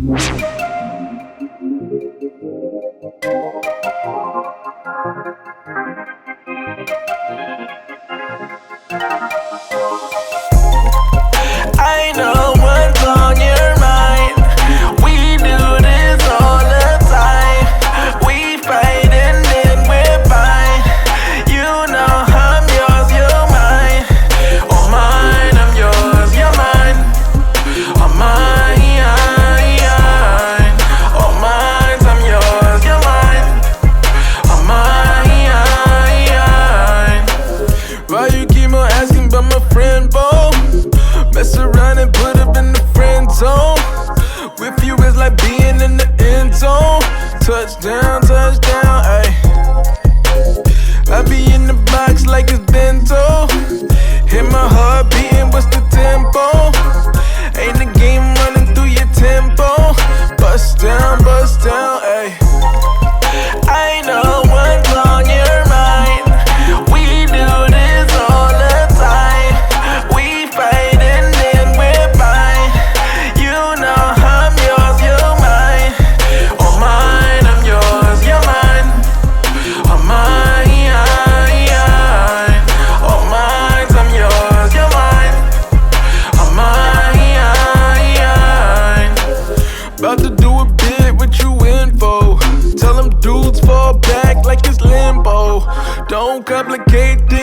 I know what's on your mind. We do this all the time. We fight and then we're fine. You know I'm yours, you're mine. Oh mine, I'm yours, you're mine. Oh mine, oh mine, I'm yours, you're mine. Oh mine. Why you keep on asking about my friend, Bo? Mess around and put up in the friend zone. With you is like being in the end zone. Touchdown, touchdown, ayy. I be in the box like it's bento. Hit my heart beating, what's the tempo? Ain't the game running through your tempo. Bust down, ayy. I know what's on your mind. We do this all the time. We fight and then we're fine. You know I'm yours, you're mine. Oh mine, I'm yours, you're mine. Oh mine, oh mine, I'm yours, you're mine. Oh mine. About to do a bit, what you in for? Tell them dudes fall back like it's limbo. Don't complicate things.